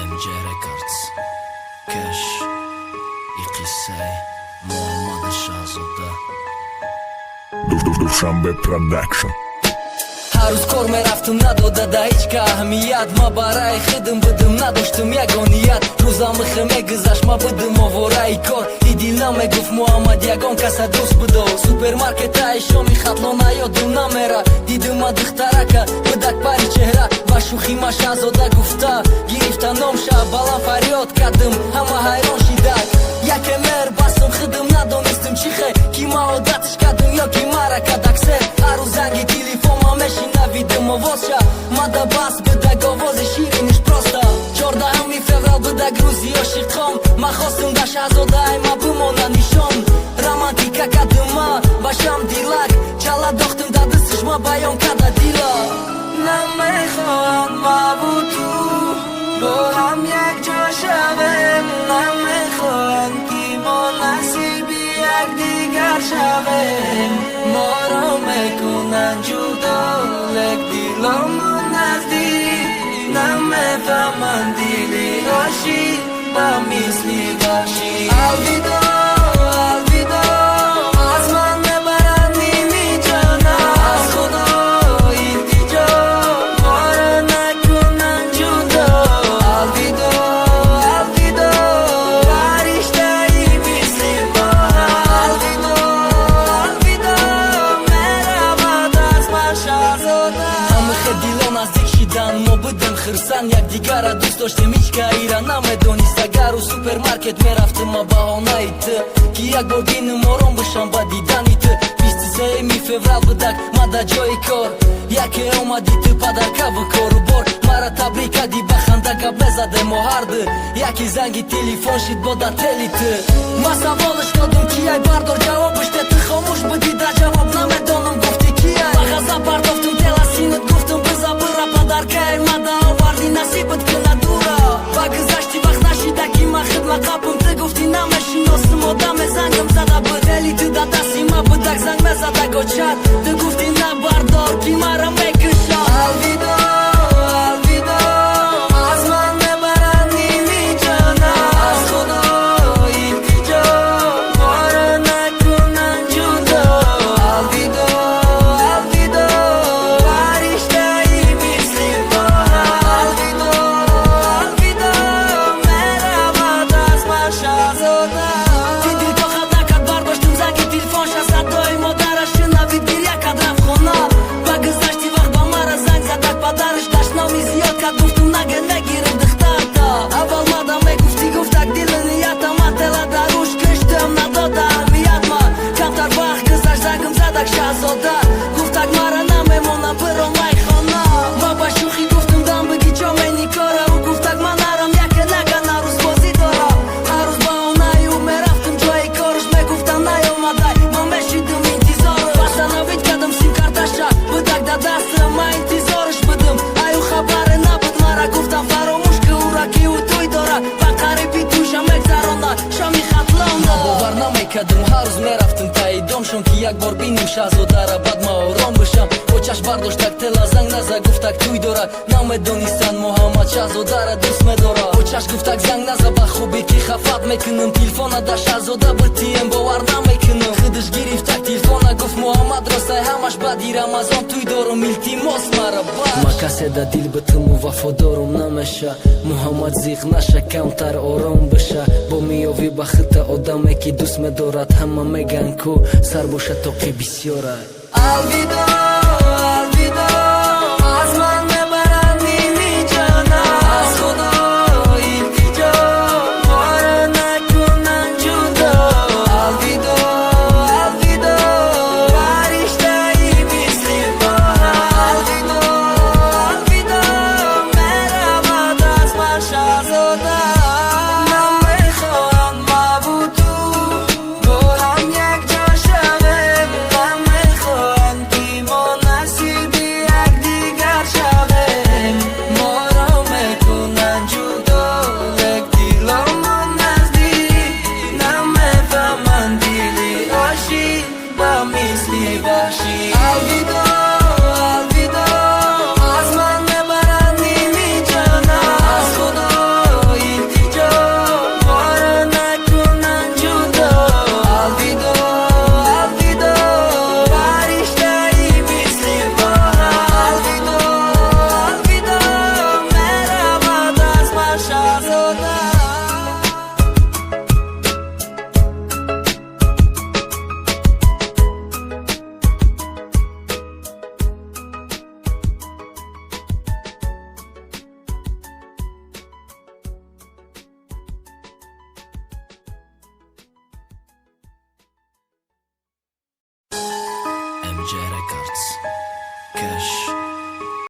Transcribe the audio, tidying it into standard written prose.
MJ Records Cash Iqisay Muhammad Shahzoda Dushanbe Production. Har roz kor meрафтим надода ҳеҷ ка аҳамият ма барои хидм будим надоштим ягоният рӯзами хе мегузашт ма будим овораи кор дидил намегуфт Муҳаммад ягон каса дӯст будо супермаркетаи шоми хатлона ёдим намера дидим ма духтарака будак пари чеҳра ва шӯхи ма Шаҳзода гуфта гирифта номша баланд фарёд кардим ҳама ҳайрон шидак яке меҳр бастим хидм надонистим чӣ хе ки ма одатиш кардим ё ки марака даксер ҳару занги телефон ма мешинавидим овозша мада бас будак овози шириниш просто 14 феврал будак рӯзи ошиқон ма хостим да Шаҳзодаи ма бимона нишон романтика кардим ма ба шам дилак чала дохтим да дистиш ма баён карда дила намехоҳам маву ту бо ҳам якҷо шавем намехоҳам ки мо насиби якдигар шавем моро мекунанд ҷудо лек дилому наздик намефаҳманд дили ошиқ ба мисли ваҳшӣ алвидо алвидо аз ман мебаранд ними ҷонам аз худо илтиҷо моро накунанд ҷудо алвидо алвидо фариштаи мисли моҳам алвидо алвидо меравад аз ман Шаҳзода ҳама хе дило наздик шидан мо будем хирсан якдигара дӯст доштем ҳеҷ каира намедонист агару супермаркет мерафтим ма баҳонаи ты ки як бор биним ором бошам ба дидани ты 23 феврал будак ма да ҷои кор яке омади ты падаркаву корубор мара табрик кади ба ханда гап мезаде мо ҳарду яке занги телефон шид бо да тели ты ма саволиш додим ки ай бардор ҷавобиш де ты хомӯш будӣ да ҷавоб намедонам гуфти ки ай ба ғазаб бардофтим теласинат гуфтим бизабира падаркаи ма да оварди насибат кина дура ба гузашти вақт нашида ки ма хидма қапм ты гуфти намешиносим одаме зангам зада буд вели ты да дасти ма будак занг мезада гочад ты гуфти набардор ки мара мекушад алвидо алвидо аз ман мебаранд ними ҷонам аз худо илтиҷо моро накунанд ҷудо алвидо алвидо фариштаи мисли моҳам алвидо алвидо меравад аз ман Шаҳзода ки дил то хата кард бардоштим занги телефон садои модараш шунавид гирья кард рафт хона ба гузашти вақт ба мара занг задак падараш дашноми зиёд кард гуфтум наге мегирем духтарта аввал мада мегуфти гуфтак дили ниятам ма тела даруш киштам надода аҳамият ма камтар вақт гузашт зангам задак Шаҳзода гуфтак мара намемонам биром майхона ма ба шӯхӣ гуфтум дам биги ҷо мени кора ӯ гуфтак ман нарам яке нагана рӯзбозӣ дора ҳар рӯз баҳонаи ӯ мерафтим ҷои корш мегуфтам наёмадай ма мешидим интизору восстановить кардам симкарташа будак да дастам ма интизорш будим ай ӯ хабаре набуд мара гуфтам фаромӯш ки ӯра ки ӯ тӯй дора ба қариби тӯша мегзаронад шами хатлонда бовар намекардим ҳар рӯз мерафтим таи домшон ки як бор биним Шаҳзодара баъд ма ором бишам бо чашм бардоштак тела занг наза гуфтак тӯй дора намедонистанд Муҳаммад Шаҳзодара дӯст медора бо чашм гуфтак занг наза ба хубӣ ки хафат мекунам телефона да Шаҳзода битием бовар намекунам хидиш гирифтак телефона гуфт Муҳаммад ростай ҳамаш баъди Рамазон тӯй дорум илтимос мара баш ма касе да дил битиму вафодорум намеша Муҳаммад зиқ наша камтар ором биша бо миёвӣ ба хита одаме ки дӯст медорад ҳама меган ку сар боша тоқи бисёра алвидо алвидо аз ман мебаранд ними ҷонам аз худо илтиҷо моро накунанд ҷудо алвидо алвидо фариштаи мисли моҳам алвидо алвидо меравад аз ман Шаҳзода намехоҳам маву ту бо ҳам якҷо шавем намехоҳам ки мо DJ Records Cash